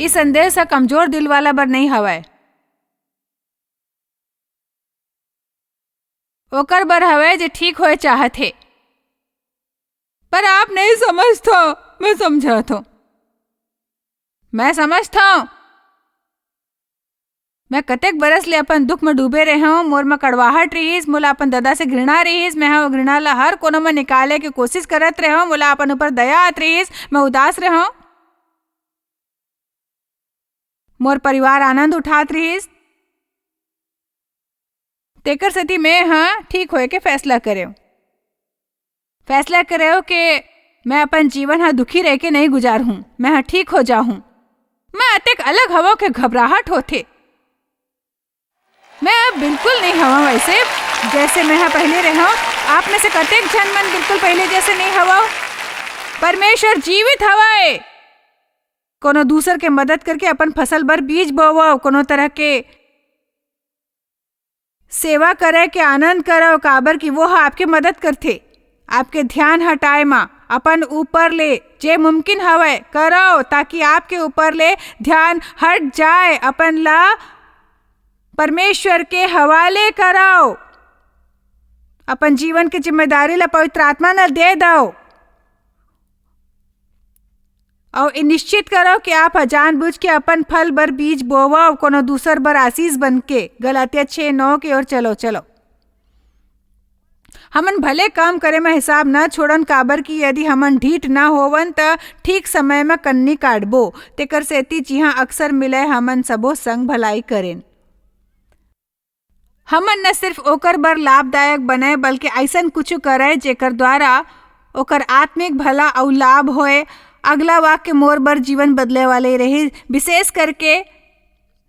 इस संदेश से कमजोर दिल वाला बर नहीं हवय, ओकर बर हवय जे ठीक होए चाहत हे। पर आप नहीं समझता। मैं समझाता हूं, मैं समझता हूं। मैं कतेक बरस ले अपन दुख में डूबे रहे हूं। मोर में कड़वाहट रहीस, मोला अपन दादा से घृणा रहीस। मैं वो घृणा ला हर कोनो में निकाले की कोशिश करत रहे हूं। मोला अपन ऊपर दया आत रहीस। मैं उदास रहे हूं। मोर परिवार आनंद उठात रहीस। तेकर सेती मैं ठीक होए के फैसला करे कि मैं अपन जीवन दुखी रह के नहीं गुजार हूं। मैं ठीक हो जाऊं। मैं अतेक अलग हवा के घबराहट होते। मैं अब बिल्कुल नहीं हवा वैसे जैसे मैं पहले रहा। आप में से कतेक जन मन बिल्कुल पहले जैसे नहीं हवा। परमेश्वर जीवित हवाए। कोनो दूसर के मदद करके अपन फसल बर बीज बोवो, कोनो तरह के सेवा करे के आनंद करो, काबर की वो आपके मदद करते। आपके ध्यान हटाए मां अपन ऊपर ले जे मुमकिन हवे करो, ताकि आपके ऊपर ले ध्यान हट जाए। अपन ला परमेश्वर के हवाले करो। अपन जीवन की जिम्मेदारी ला पवित्र आत्मा न दे दो और निश्चित करो कि आप जानबूझ के अपन फल बर बीज बोवा, कोनो दूसर बर आशीष बन के। गलातिया 6:9 की ओर चलो। हमन भले काम करे में हिसाब न छोड़न, काबर की यदि हमन ढीठ न होवन त ठीक समय में कन्नी काटबो। तेकर सेती जिहाँ अक्सर मिले हमन सबो संग भलाई करें। हमन न सिर्फ ओकर बर लाभदायक बने, बल्कि ऐसन कुछ करे जेकर द्वारा ओकर आत्मिक भला और लाभ होए। अगला वाक्य मोर बर जीवन बदले वाले रहे, विशेष करके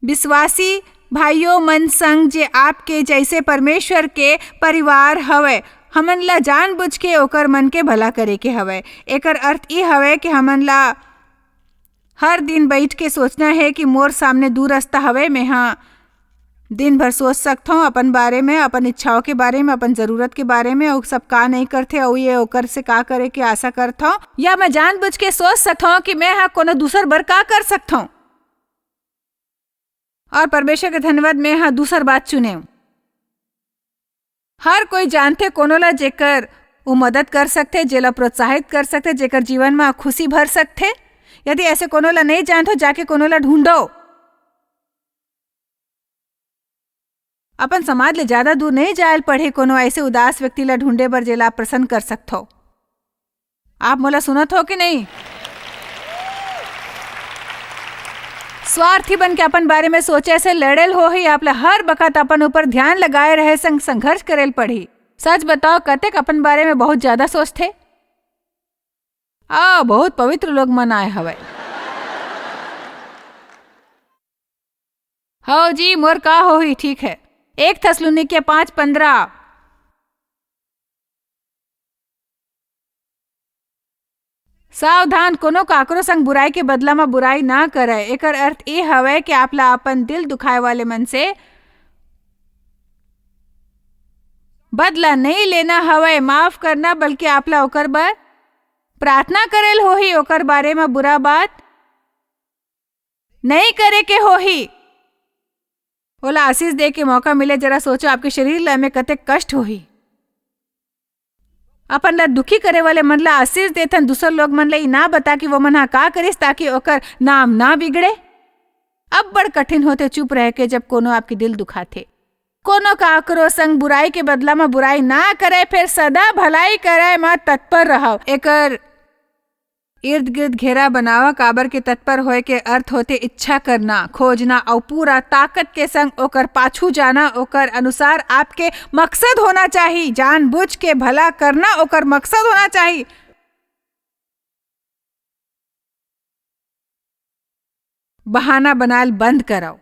विश्वासी भाइयों मन संग जे आपके जैसे परमेश्वर के परिवार हवे। हमन ला जानबूझ के ओकर मन के भला करे के हवे। एकर अर्थ ई हवे कि हमन ला हर दिन बैठ के सोचना है कि मोर सामने दू रास्ता हवे। मैं दिन भर सोच सकता हूँ अपन बारे में, अपन इच्छाओं के बारे में, अपन जरूरत के बारे में, और सब का नहीं करते और ये ओकर से का करे के आशा करता हूँ। या मैं जानबूझ के सोच सकता हूँ कि मैं कोनो दूसर बर का कर सकता हूँ, और परमेश्वर के धन्यवाद मैं दूसर बात चुने। हर कोई जानते कोनो ला जेकर वो मदद कर सकते, जेला प्रोत्साहित कर सकते, जेकर जीवन में खुशी भर सकते। यदि ऐसे कोनो ला नहीं जानते, जाके कोनो ला ढूंढो। अपन समाज ले ज्यादा दूर नहीं जायल पड़े, कोनो ऐसे उदास व्यक्ति ला ढूंढे बर जेला प्रसन्न कर सकते हो। आप मोला सुनत हो कि नहीं? स्वार्थी बन के अपन बारे में सोचे से लड़ेल हो ही आप हर बखत अपन ऊपर ध्यान लगाए रहे संग संघर्ष करेल पड़ी। सच बताओ कतेक अपन बारे में बहुत ज्यादा सोचते। बहुत पवित्र लोग मन आए हवे। हो जी, मोर का हो ही ठीक है। 1 थिस्सलुनीके 5:15। सावधान, कोनो काकरो संग बुराई के बदला में बुराई ना करे। एकर अर्थ ये हवे कि आप ला अपन दिल दुखाए वाले मन से बदला नहीं लेना हवे, माफ करना, बल्कि आप ला ओकर बर प्रार्थना करेल हो ही। ओकर बारे में बुरा बात नहीं करे के हो ही। ओला आशीष दे के मौका मिले, जरा सोचो आपके शरीर ला में कतेक कष्ट हो ही। अपन ला दुखी करे वाले मन ला आशीष देथन, दूसर लोग मन ला ना बता कि वो मन का करिस ताकि ओकर नाम ना बिगड़े। अब बड़ कठिन होते चुप रह के जब कोनो आपके दिल दुखाते। कोनो काकरो संग बुराई के बदला में बुराई ना करे, फिर सदा भलाई करे में तत्पर रहो। एकर इर्द गिर्द घेरा बनावा, काबर के तत्पर होए के अर्थ होते इच्छा करना, खोजना और पूरा ताकत के संग ओकर पाछू जाना। ओकर अनुसार आपके मकसद होना चाहिए। जानबूझ के भला करना ओकर मकसद होना चाहिए। बहाना बनाल बंद करो।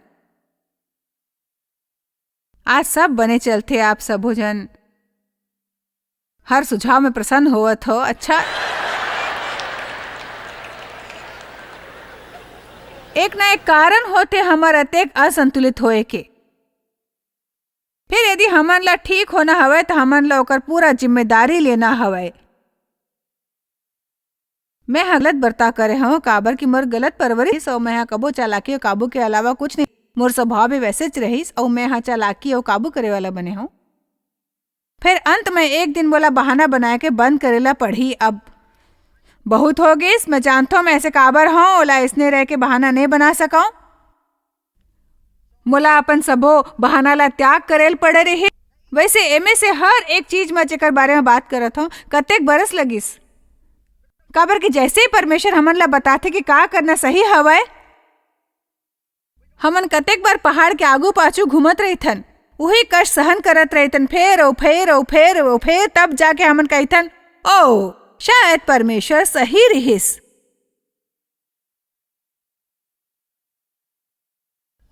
आज सब बने चलते, आप सब जन हर सुझाव में प्रसन्न होवत हो। अच्छा, एक ना एक कारण होते हमार अतेक असंतुलित होए के। फिर यदि हमन ला ठीक होना हवे तो हमन ला ओकर पूरा जिम्मेदारी लेना हवे। मैं हाँ गलत बर्ता करे हूँ काबर की मोर गलत परवरिश और मैं हाँ कबो चालाकी और काबू के अलावा कुछ नहीं। मोर स्वभाव भी वैसे च रहीस और मैं हाँ चालाकी और काबू करे वाला बने हूँ। फिर अंत में एक दिन बोला बहाना बनाए के बंद करेला पढ़ी। अब बहुत हो गई, मैं जानता हूँ मैं ऐसे काबर हूँ, ओला इसने रह के बहाना नहीं बना सका। मोला अपन सबो बहाना ला त्याग करेल पड़े रही। वैसे एमे से हर एक चीज में जेकर बारे में बात करत हूँ कतेक बरस लगिस, काबर कि जैसे ही परमेश्वर हमन ला बताथे कि का करना सही हवय, हमन कतेक बार पहाड़ के आगू पाछू घूमत रहिथन, वही कष्ट सहन करत रहिथन, फिर तब जाके हमन कहिथन ओ शायद परमेश्वर सही रहिस।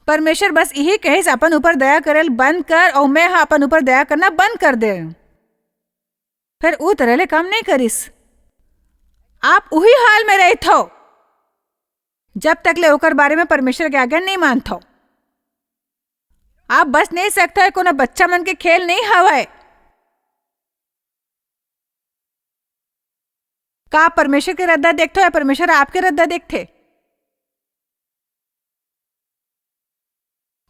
परमेश्वर बस यही कहिस अपन ऊपर दया करेल बंद कर, और मैं हाँ अपन ऊपर दया करना बंद कर दे। फिर ऊ तरह ले काम नहीं करिस। आप उही हाल में रहे थो जब तक ले ओकर बारे में परमेश्वर के आज्ञा नहीं मानथो। आप बस नहीं सकते है, कोनो बच्चा मन के खेल नहीं हवाए। का आप परमेश्वर के रद्दा देखते हो या परमेश्वर आपके रद्दा देखते?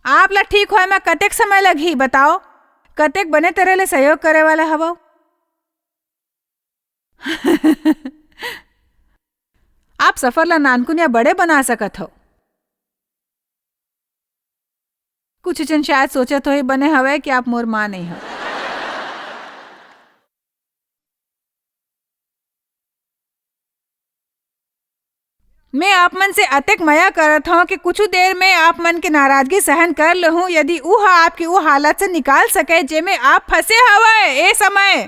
आप ला ठीक होए में कतेक समय लगी बताओ, कतेक बने तरह ले सहयोग करे वाला हवा। आप सफर ला नानकुन या बड़े बना सकत हो। कुछ जन शायद सोचत हो बने हवे कि आप मोर मां नहीं हो। मैं आप मन से अतेक मया करत हूँ कि कुछ देर में आप मन के नाराजगी सहन कर लूँ, यदि उहा आपकी वो हालत से निकाल सके जेमे आप फंसे हवे ए समय।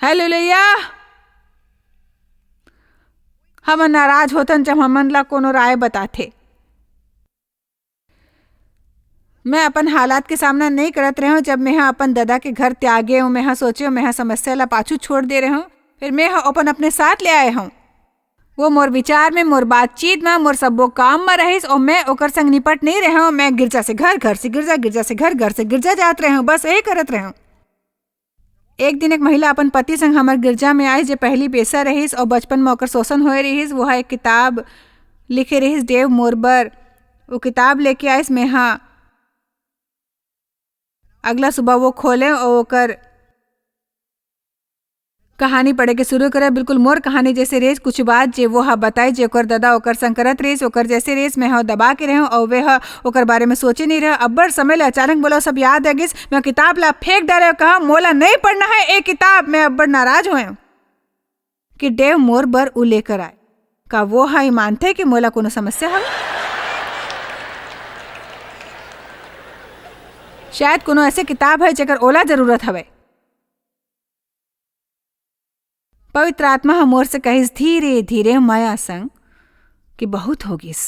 हालेलुया। हम नाराज होतन जब हमन ला कोनो राय बताथे। मैं अपन हालात के सामना नहीं करत रहे हूँ जब मैं अपन दादा के घर त्यागे हूँ। मैं सोचे मैं समस्या ला पाछू छोड़ दे रहे हूँ, फिर मैं अपन अपने साथ ले आए हूँ। वो मोर विचार में, मोर बातचीत में, मोर सबो काम में रहीस और मैं ओकर संग निपट नहीं रहे हूँ। मैं गिरजा से घर, घर से गिरजा, गिरजा से घर, घर से गिरजा जात रहे हूँ, बस यही करत रहे हूँ। एक दिन एक महिला अपन पति संग हमार गिरजा में आई जो पहली बेसा रहीस और बचपन में ओकर शोषण होए रहीस। वो एक किताब लिखे रहीस डेव मोरबर। वो किताब लेके आईस। मैं अगला सुबह वो खोले और ओकर कहानी पढ़े के शुरू करे। बिल्कुल मोर कहानी जैसे रेस। कुछ बात जे वो बताई जे ओकर दादा ओकर संकरत रेस ओकर जैसे रेस मैं दबा के रहे और वे ओकर बारे में सोचे नहीं रहे। अब्बर समय ले अचानक बोला सब याद आ गिस। मैं किताब ला फेंक डाले और कहा मोला नहीं पढ़ना है एक किताब। मैं अब्बर नाराज हुए कि डेव मोर बर उ लेकर आए। का वो हाई मानते कि मोला कोनो समस्या है, शायद कोनो ऐसे किताब है जेकर ओला जरूरत हवे। पवित्र आत्मा हम मोर से कहिस धीरे धीरे माया संग कि बहुत होगिस,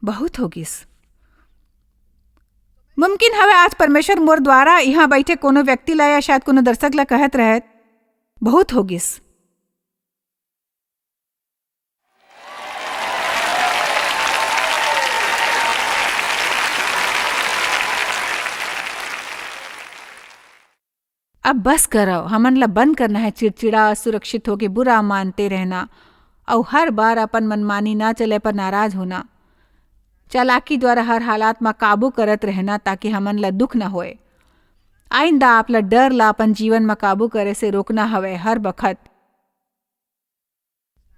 बहुत होगिस। मुमकिन हवे आज परमेश्वर मोर द्वारा यहाँ बैठे कोनो व्यक्ति ला या शायद कोनो दर्शक ला कहत रहे बहुत होगिस। अब बस करो, हमन ला बंद करना है चिड़चिड़ा, सुरक्षित होके बुरा मानते रहना और हर बार अपन मनमानी ना चले पर नाराज होना। चालाकी द्वारा हर हालात में काबू करत रहना ताकि हमन ला दुख ना होए। आइंदा आप ला डर ला अपन जीवन में काबू करे से रोकना हवे। हर बखत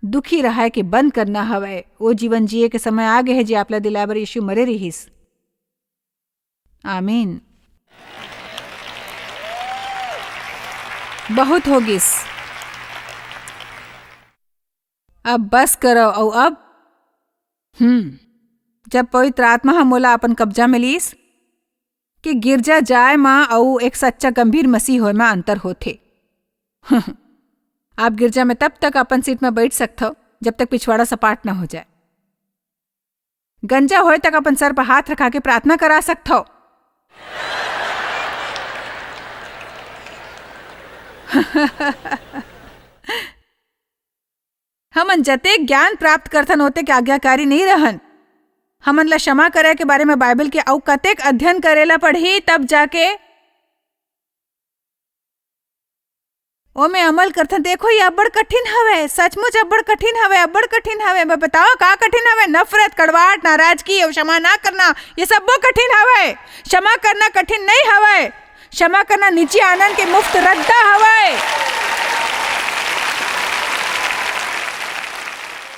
दुखी रहा कि बंद करना हवे। वो जीवन जिए के समय आगे है जे आप ला दिलाबर यीशु मरे रहीस। आमीन। बहुत होगिस, अब बस करो। और अब जब पवित्र आत्मा हम मोला अपन कब्जा में लीस कि गिरजा जाए माँ और एक सच्चा गंभीर मसीह होए में अंतर होथे। आप गिरजा में तब तक अपन सीट में बैठ सकते हो जब तक पिछवाड़ा सपाट ना हो जाए। गंजा होए तक अपन सर पर हाथ रखा के प्रार्थना करा सकते हो। हमन जते ज्ञान प्राप्त करथन होते के आज्ञाकारी नहीं रहन। हमन ला क्षमा करे के बारे में बाइबल के औ कतेक अध्ययन करेला पढ़ी तब जाके ओ मैं अमल करता देखो ये अब्बड़ कठिन हवे, सचमुच अब्बड़ कठिन हवे, अब्बड़ कठिन हवे। मैं बताओ का कठिन हवे? नफरत, कड़वाहट, नाराजगी और क्षमा ना करना, ये सब वो कठिन हवे। क्षमा करना कठिन नहीं हवे, क्षमा करना निजी आनंद के मुफ्त रद्दा हवे।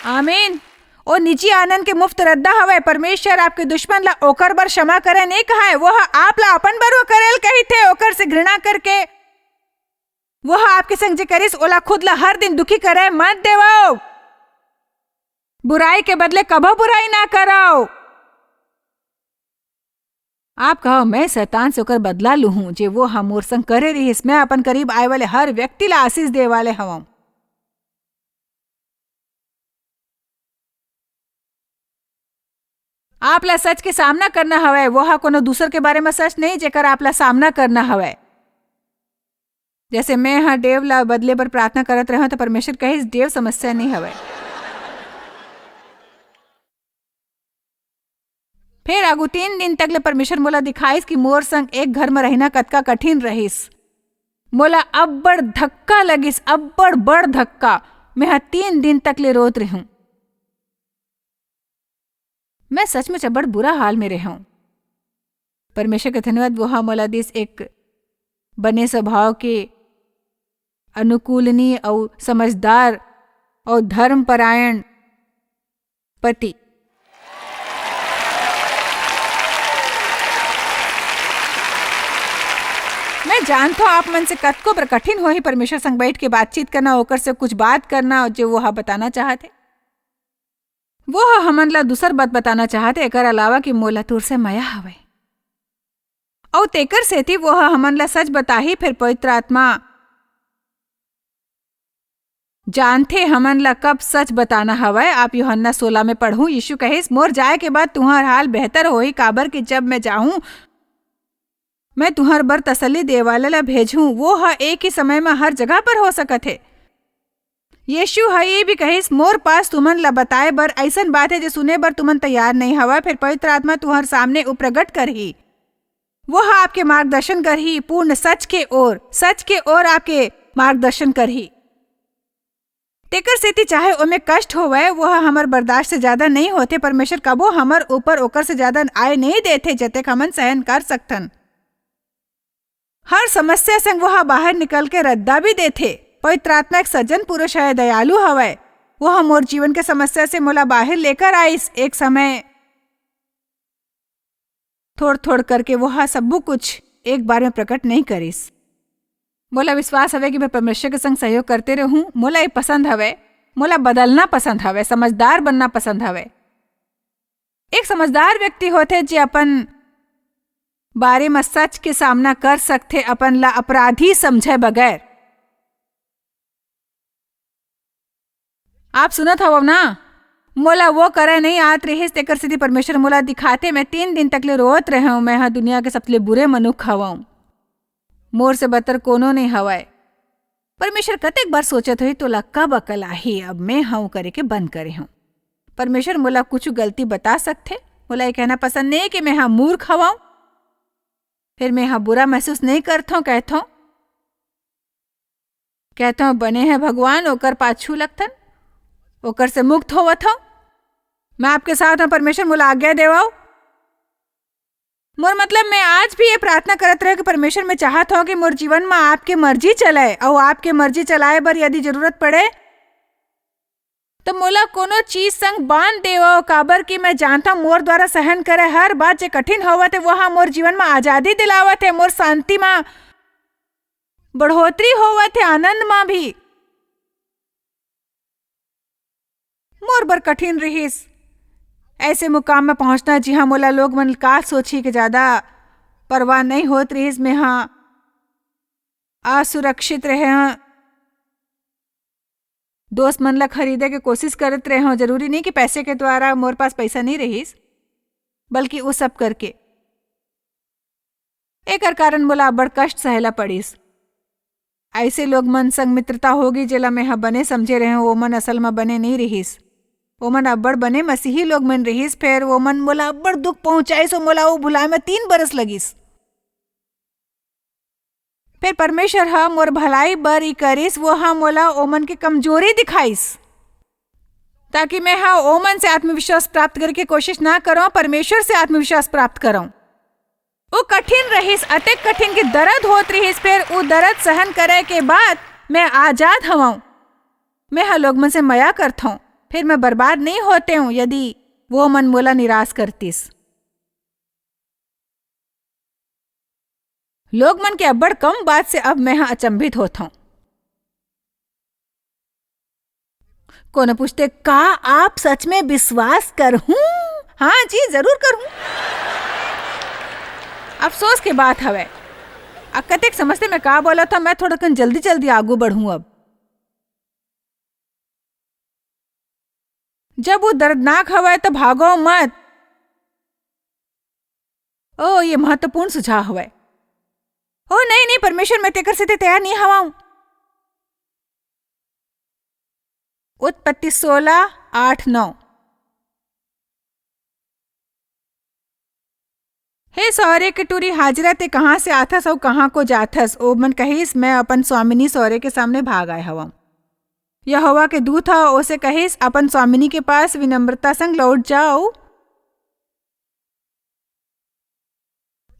आमीन। ओ निजी आनंद के मुफ्त रद्दा हवे। परमेश्वर आपके दुश्मन ला ओकर बर क्षमा करे नहीं कहा है, वो आप ला अपन बर वो करेल कही थे, ओकर से घृणा करके वो आपके संग जे करिस ओला खुद ला हर दिन दुखी करे मत देवो। बुराई के बदले कभो बुराई ना करो। आप कहो मैं शैतान से होकर बदला लू हूं, जे वो हम मोर संग करे रही, मैं अपन करीब आए वाले हर व्यक्ति ला आशीष दे वाले हवा। आप ला सच के सामना करना हवे, वो हा कोनो दूसर के बारे में सच नहीं जेकर आप ला सामना करना हवे। जैसे मैं हाँ देव ला बदले पर प्रार्थना करत रहा तो परमेश्वर कहे देव समस्या नहीं हवे। फिर आगू 3 दिन तक ले परमेश्वर मोला दिखाइस कि मोर संग एक घर में रहना कतका कठिन रहिस। मोला अब्बड़ धक्का लगिस, अब्बड़ बड़ धक्का। मैं हाँ 3 दिन तक ले रोत रहूं। मैं सचमुच अब्बड़ बुरा हाल में रहूं। परमेश्वर के धन्यवाद, वो हाँ मोला दिस एक बने स्वभाव के अनुकूलनीय और समझदार और धर्मपरायण पति। मैं जानता हूँ आप मन से कतको पर कठिन हो ही परमेश्वर संग बैठ के बातचीत करना, ओकर से कुछ बात करना जो वो बताना चाहते। वो हमन ला दूसर बात बताना चाहते एकर अलावा कि मोला तुर से माया हवे और तेकर सेती वो हमन ला सच बताही। फिर पवित्र आत्मा जानते हमन ला कब सच बताना हवे। आप यूहन्ना 16 में पढ़ूं, यीशु कहिस मोर जाए के बाद तुम्हार हाल बेहतर होही, काबर कि जब मैं जाऊं मैं तुहर बर तसल्ली देवाले ला भेजूं। वो हा एक ही समय में हर जगह पर हो सकत है। यीशु हा ये भी कहिस मोर पास तुमन ला बताए बर ऐसन बात है जो सुने बर तुमन तैयार नहीं हवा। फिर पवित्र आत्मा तुहर सामने उप्रगट करही, वो हा आपके मार्गदर्शन करही पूर्ण सच के ओर आपके मार्गदर्शन करही। तेकर सेती चाहे ओमे कष्ट होवे, वो हमर बर्दाश्त से ज्यादा नहीं होते। परमेश्वर कबो हमर ऊपर ओकर से ज्यादा आय नहीं देते जतेक हमन सहन कर सकथन। हर समस्या संग वो बाहर निकल के रद्दा भी देते। पवित्र आत्मा एक सज्जन पुरुष है, दयालु हवे। वो मोर जीवन के समस्या से मोला बाहर लेकर आइस। एक समय थोड़ थोड़ करके वो सब कुछ एक बार में प्रकट नहीं करिस। मोला विश्वास हवे कि मैं परमेश्वर के संग सहयोग करते रहूं। मोला ये पसंद हवे, मोला बदलना पसंद हवे, समझदार बनना पसंद हवे। एक समझदार व्यक्ति होते जे अपन बारे में सच के सामना कर सकते, अपन ला अपराधी समझे बगैर। आप सुनत हवो ना? मोला वो करे नहीं आत रही तेकर सिद्धि परमेश्वर मोला दिखाते। मैं 3 दिन तक ले रोत रहे हूं। मैं हाँ दुनिया के सबसे बुरे मनुख हवाऊं, मोर से बतर कोनो नहीं हवाए। परमेश्वर कतेक बार सोचत हुई तो लक्का बकल आही, अब मैं हाँ करे के बंद करे हूं। परमेश्वर मोला कुछ गलती बता सकते। मोला ये कहना पसंद नहीं कि मैं हाँ मूर्ख हवाऊं। फिर मैं हाँ बुरा महसूस नहीं करता हूं। कहता हूं बने हैं भगवान ओकर पाछू लगथन, ओकर से मुक्त होवत हूं। मैं आपके साथ हूं, परमेश्वर मोला आज्ञा देवाओ। मोर मतलब मैं आज भी ये प्रार्थना करत रहे कि परमेश्वर मैं चाहत हूं कि मोर जीवन में आपके मर्जी चलाए, और आपके मर्जी चलाए बर यदि जरूरत पड़े तो मोला कोनो चीज संग बांध देवो। काबर कि मैं जानता मोर द्वारा सहन करे हर बात जे कठिन होवत है वह मोर जीवन में आजादी दिलावत है, मोर शांति में बढ़ोतरी होवत है, आनंद में भी। मोर बर कठिन रहीस ऐसे मुकाम में पहुंचना जी हाँ मोला लोग मन का सोची के ज्यादा परवाह नहीं होत रहीस। में हाँ असुरक्षित रहे हाँ, दोस्त मन ला खरीदे के कोशिश करत रहे हो। जरूरी नहीं कि पैसे के द्वारा, मोर पास पैसा नहीं रहीस, बल्कि वो सब करके एकर कारण मोला बड़ कष्ट सहला पड़ीस। ऐसे लोग मन संग मित्रता होगी जेला मैं हाँ बने समझे रहे हो, वो मन असल में बने नहीं रहीस। वो मन अब्बड़ बने मसीही लोग मन रहीस। फिर वो मन मोला अब्बड़ दुख पहुंचाई, सो मोला वो भुलाए में 3 बरस लगिस। फिर परमेश्वर हा मोर भलाई बर ई करिस, वो हा मोला ओमन की कमजोरी दिखाइस, ताकि मैं हा ओमन से आत्मविश्वास प्राप्त करके कोशिश ना करूं, परमेश्वर से आत्मविश्वास प्राप्त करूं। वो कठिन रहिस, अति कठिन की दर्द होत रहिस, फिर वो दर्द सहन करे के बाद मैं आजाद हवाऊं। मैं हा लोग मन से मया करता हूं, फिर मैं बर्बाद नहीं होते हूं यदि वो मन मोला निराश करतीस। लोग मन के अब्बड़ कम बात से अब मैं अचंभित होता हूं। कोनो पूछते, का आप सच में विश्वास करहूं? हाँ जी, जरूर करहूं। अफसोस के बात हवे, कतेक समझते मैं का बोला था, मैं थोड़ा कन जल्दी जल्दी आगू बढ़ूं। अब जब वो दर्दनाक हवे तो भागो मत। ओ, ये महत्वपूर्ण सुझाव हवे। ओ नहीं नहीं, परमेश्वर मैं तेकर से तैयार नहीं हवाऊं। उत्पत्ति 16:8-9। हे सौरे के टूरी हाजरा, ते कहाँ से आथस और कहाँ को जाथस? ओ मन कहिस, मैं अपन स्वामिनी सौरे के सामने भाग आए हवा। यहोवा के दूत हा ओसे कहिस, अपन स्वामिनी के पास विनम्रता संग लौट जाओ।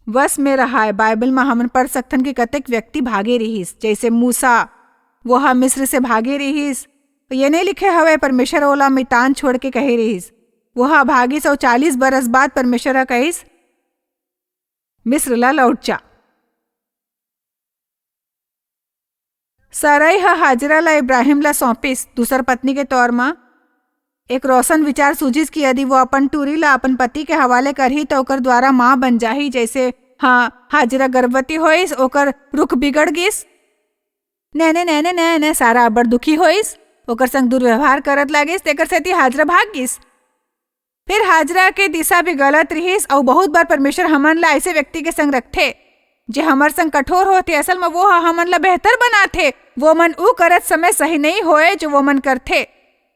वश में रहा है। बाइबल में हमन पढ़ सकथन कि कतेक व्यक्ति भागे रहिस, जैसे मूसा वो हा मिस्र से भागे रहिस। ये नहीं लिखे हवे परमेश्वर ओला मितान छोड़ के कहे रहिस, वो हा भागिस और 40 बरस बाद परमेश्वर कहिस मिस्र ला लौट जा। साराई हा हाजरा ला इब्राहिम ला सौंपिस दूसर पत्नी के तौर में। एक रोशन विचार सूझिस कि यदि वो अपन टूरी ला अपन पति के हवाले करही तो ओकर द्वारा माँ बन जाही। जैसे हाँ, हाजरा गर्भवती होइस, ओकर रुख बिगड़ गिस। नैने नैने नैने सारा अब्बड़ दुखी होइस, ओकर संग दुर्व्यवहार करत लागिस, तेकर सेती हाजरा भाग गिस। फिर हाजरा के दिशा भी गलत रहिस और बहुत बार परमेश्वर हमन ला ऐसे व्यक्ति के संग रखथे जे हमर संग कठोर होते, असल में वो हमन ला बेहतर बनाथे। वो मन ऊ करत समय सही नहीं होए जो वो मन करथे,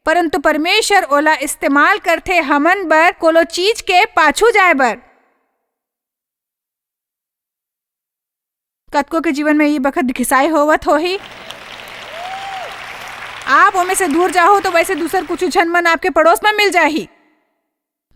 परंतु परमेश्वर ओला इस्तेमाल करथे हमन बर कोनो चीज के पाछू जाए बर। कतको के जीवन में ये बखत घिसाई होवत होही, आप ओमे से दूर जाओ तो वैसे दूसर कुछ झन मन आपके पड़ोस में मिल जाही।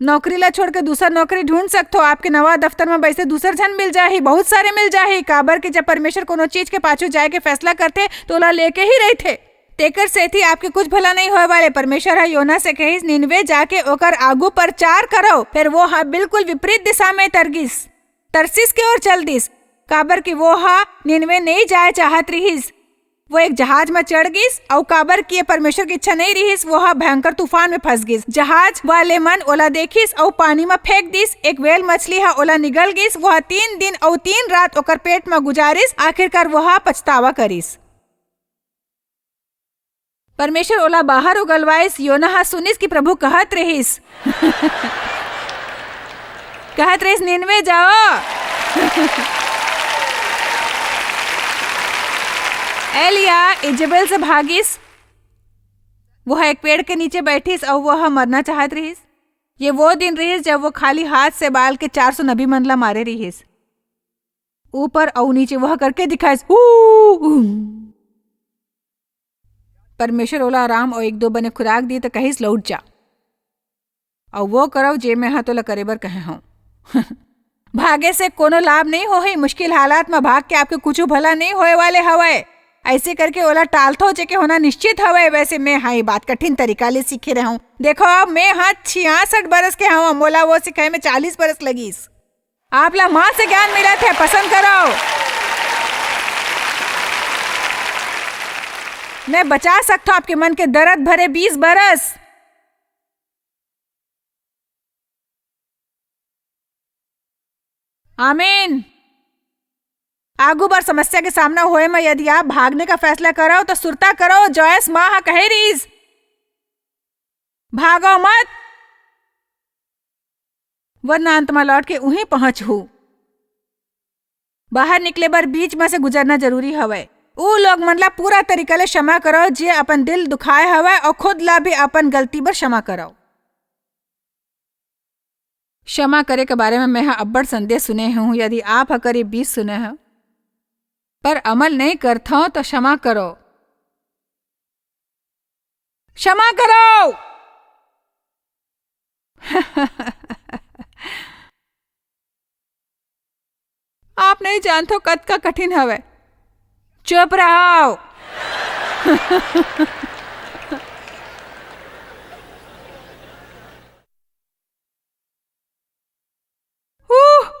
नौकरी ला छोड़ के दूसर नौकरी ढूंढ सकते हो, आपके नवा दफ्तर में वैसे दूसर झन मिल जाही, बहुत सारे मिल जाही। काबर के जब परमेश्वर कोनो चीज के पाछू जाए के फैसला करते तो ओला लेके ही रहते। तेकर सेथी आपके कुछ भला नहीं होए वाले। परमेश्वर है योना से कहिस, निनवे जाके ओकर आगू प्रचार करो। फिर वो हा बिल्कुल विपरीत दिशा में तरसीस के ओर चल दिस। काबर की वो हा निनवे नहीं जाए चाहत रहिस। वो एक जहाज में चढ़ गिस और काबर की परमेश्वर की इच्छा नहीं रहिस, वो हा भयंकर तूफान में फंस गिस। जहाज वाले मन ओला देखिस और पानी में फेंक दिस। एक वेल मछली हा ओला निगल गिस। वो 3 दिन और 3 रात ओकर पेट में गुजारिस। आखिरकार वो हा पछतावा करिस। परमेश्वर ओला बाहर उगलवाइस। योना हा सुनिस कि प्रभु कहत रहिस कहत रहिस निनवे जाओ। एलिया इजेबेल से भागिस। वह एक पेड़ के नीचे बैठिस और वह मरना चाहत रहिस। ये वो दिन रहिस जब वो खाली हाथ से बाल के 400 नबी मन ला मारे रहिस। ऊपर और नीचे वह करके दिखाइस। परमेश्वर ओला आराम और 1-2 बने खुराक दी तो कहिस लौट जा और वो करो जे मैं हाँ तोला करे बर कहे हूँ। भागे से कोनो लाभ नहीं होही। मुश्किल हालात में भाग के आपके कुछ भला नहीं होए वाले हवाए। ऐसे करके ओला टालथो जेके होना निश्चित हवे। वैसे मैं हाँ ये बात कठिन तरीका ले सीखे रहा हूँ। देखो अब मैं हाँ 66 बरस के हूँ, मोला वो सिखाए में 40 बरस लगीस। आप ला माँ से ज्ञान मिला थे, पसंद करो। मैं बचा सकता हूँ आपके मन के दर्द भरे 20 बरस। आमीन। आगू बार समस्या के सामना होए में यदि आप भागने का फैसला करो तो सुरता करो। जॉयस माँ कहे रीस, भागो मत वरना अंत में लौट के उहीं पहुंच हूँ। बाहर निकले बार बीच में से गुजरना जरूरी हवे। ऊ लोग मन ला पूरा तरीका ले क्षमा करो जे अपन दिल दुखाए हवे और खुद ला भी अपन गलती पर क्षमा करो। क्षमा करे के बारे में मैं अब्बड़ संदेश सुने हूँ। यदि आप करीब 20 सुने हैं पर अमल नहीं करता हूं तो क्षमा करो, क्षमा करो। आप नहीं जानते कद का कठिन हवे। चुप रहो।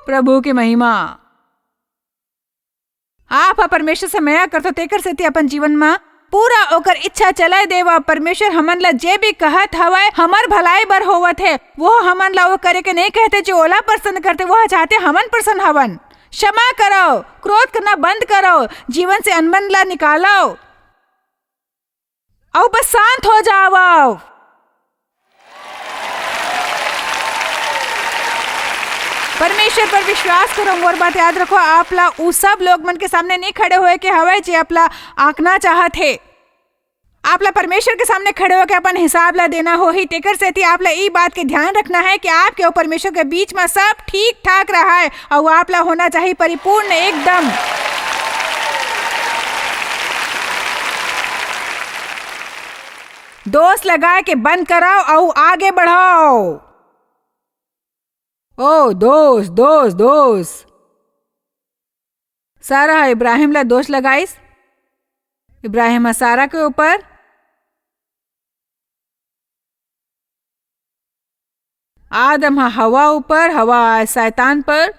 प्रभु की महिमा। आप परमेश्वर से मया करतो तेकर से अपन जीवन में पूरा ओकर इच्छा चलाए देवा। परमेश्वर हमन ला जे भी कहत हवे हमर भलाई बर होवत है, वो हमन ला वो करे के नहीं कहते जो ओला प्रसन्न करते, वो चाहते हमन प्रसन्न हवन। क्षमा करो, क्रोध करना बंद करो, जीवन से अनबन ला निकालो और बस शांत हो जाओ। परमेश्वर पर विश्वास करो। मोर बात याद रखो, आप ला उ सब लोग मन के सामने नहीं खड़े हुए के हवे जे आपला आंकना चाहत है। आप ला परमेश्वर के सामने खड़े होकर अपन हिसाब ला देना हो ही। तेकर से थी आप ला ई बात के ध्यान रखना है कि आपके और परमेश्वर के बीच में सब ठीक ठाक रहा है और आप ला होना चाहिए परिपूर्ण एकदम। दोष लगा के बंद कराओ और आगे बढ़ाओ। ओ दोष दोष दोष। सारा इब्राहिम ला दोष लगाइस। इब्राहिम सारा के ऊपर, आदम हवा ऊपर, हवा शैतान पर।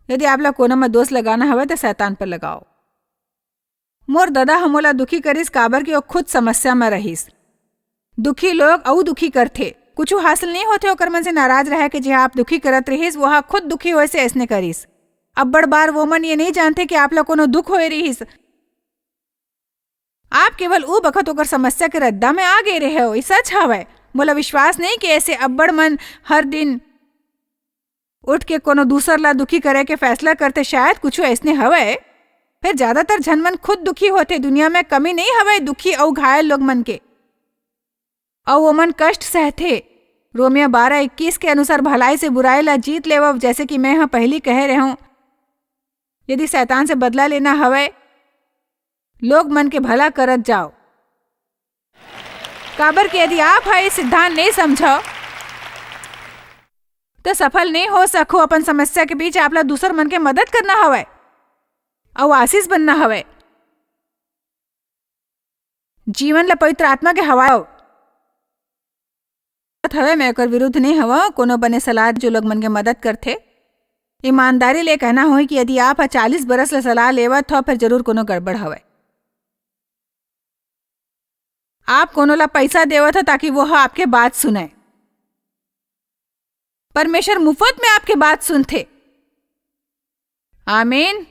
यदि आप लोग कोना में दोष लगाना हवे तो शैतान पर लगाओ। मोर दादा हमोला दुखी करिस काबर की वो खुद समस्या में रहीस। दुखी लोग और दुखी करते, कुछ हासिल नहीं होते ओकर मन से नाराज रहे कि जे आप दुखी करत रहीस वो खुद दुखी होए से ऐसने करीस। अब बड़ बार वो मन ये नहीं जानते कि आप लोग कोनो दुख होए रहीस। आप केवल ऊ बखत होकर समस्या के रद्दा में आ गए रहे हो। ये सच हवे। मोला विश्वास नहीं कि ऐसे अब्बड़ मन हर दिन उठ के कोनो दूसर ला दुखी करे के फैसला करते। शायद कुछ ऐसने हवे। फिर ज्यादातर जनमन खुद दुखी होते। दुनिया में कमी नहीं हवे दुखी और घायल लोग मन के, और वो मन कष्ट सहते। रोमियो 12:21 के अनुसार भलाई से बुराई ला जीत लेवो। जैसे कि मैं पहली कह रहे हूं, यदि शैतान से बदला लेना हवे लोग मन के भला करत जाओ। काबर कि यदि आप है सिद्धांत नहीं समझो तो सफल नहीं हो सको। अपन समस्या के बीच आप ला दूसर मन के मदद करना हवे और आशीष बनना हवे। जीवन ला पवित्र आत्मा के हवा हवे। मैं ओकर विरुद्ध नहीं हवा। कोनो बने सलाह जो लोग मन के मदद करते, ईमानदारी ले कहना हो कि यदि आप 40 बरस ले सलाह लेवत हो फिर जरूर कोनो गड़बड़ हवे। आप कोनो ला पैसा देवत हो ताकि वो आपके बात सुने। परमेश्वर मुफ्त में आपके बात सुनते। आमीन।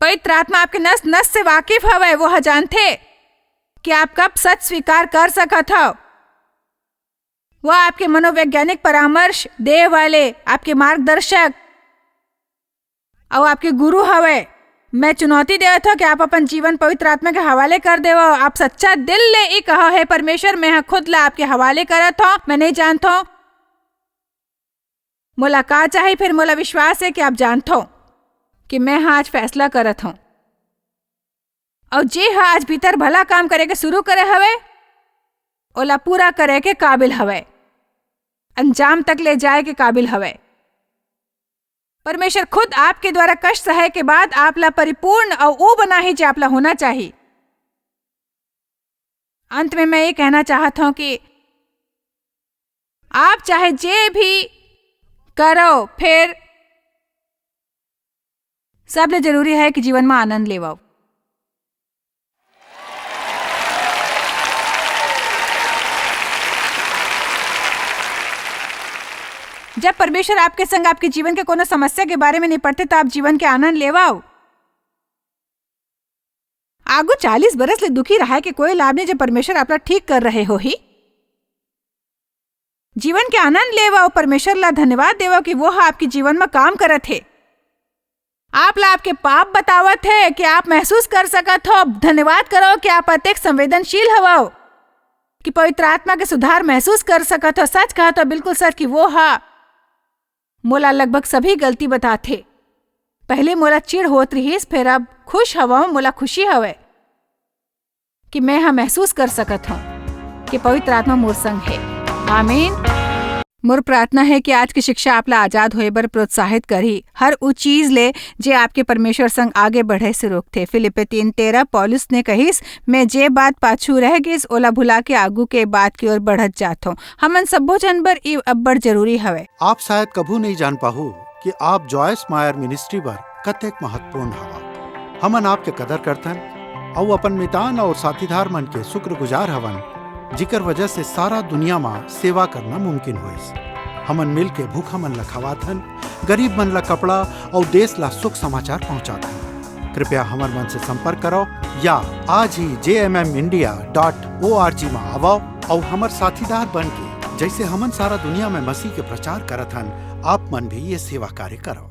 पवित्र आत्मा आपके नस नस से वाकिफ हवे। वो जानते कि आप कब सच स्वीकार कर सकत हो। वह आपके मनोवैज्ञानिक परामर्श दे वाले, आपके मार्गदर्शक और आपके गुरु हवे। मैं चुनौती देवत हो कि आप अपन जीवन पवित्र आत्मा के हवाले कर देवो। आप सच्चा दिल ले ई कहो है परमेश्वर मैं खुद ला आपके हवाले करत हो। मैं नहीं जानता हूं मोला का चाहिए। फिर मोला विश्वास है कि आप जानते हो कि मैं आज फैसला करत हूं और जे आज भीतर भला काम करे के शुरू करे हवे ओला पूरा करे के काबिल हवे, अंजाम तक ले जाए के काबिल हवे। परमेश्वर खुद आपके द्वारा कष्ट सहे के बाद आप ला परिपूर्ण और वो बना ही जो आप ला होना चाहिए। अंत में मैं ये कहना चाहता हूं कि आप चाहे जे भी करो फिर सबले जरूरी है कि जीवन में आनंद लेवाओ। जब परमेश्वर आपके संग आपके जीवन के कोनो समस्या के बारे में निपटते तो आप जीवन के आनंद लेवाओ। आगू 40 बरस ले दुखी रहा है कि कोई लाभ नहीं जब परमेश्वर आपला ठीक कर रहे हो ही। जीवन के आनंद लेवाओ। परमेश्वर ला धन्यवाद देवो कि वो आपके जीवन में काम करत है। आप ला आपके पाप बतावत है कि आप महसूस कर सकत हो। धन्यवाद करो कि आप अत्यधिक संवेदनशील हवो कि पवित्र आत्मा के सुधार महसूस कर सकत हो। सच कहा तो बिल्कुल सच कि वो मोला लगभग सभी गलती बताते पहले मोला चिढ़ होत रहीस, फिर अब खुश हवा, मोला खुशी हवे कि मैं हाँ महसूस कर सकत हूँ कि पवित्र आत्मा मोर संग है। आमीन। मोर प्रार्थना है कि आज की शिक्षा आपला आजाद होए बर प्रोत्साहित करी, हर उ चीज ले जे आपके परमेश्वर संग आगे बढ़े से रोकथे। फिलिप्पी 3:13 पौलुस ने कहिस, मैं जे बात पाछू रह गिस ओला भुला के आगू के बात की ओर बढ़त जात हूँ। हमन सब्बो जन बर ई अब्बड़ जरूरी हवे। आप शायद कभू नहीं जान पाहु कि आप जॉयस मायर मिनिस्ट्री बर कतेक महत्वपूर्ण हवा। हमन आपके कदर करथन और अपन मितान और साथीदार मन के शुक्रगुजार हवन, जिकर वजह से सारा दुनिया में सेवा करना मुमकिन होइस। हमन मिल के भूखा मन ला खवाथन, गरीब मन ला कपड़ा और देश ला सुख समाचार पहुंचाथन। कृपया हमर मन से संपर्क करो या आज ही jmmindia.org में आवो और हमर साथीदार बन के जैसे हमन सारा दुनिया में मसीह के प्रचार करत हन, आप मन भी ये सेवा कार्य करो।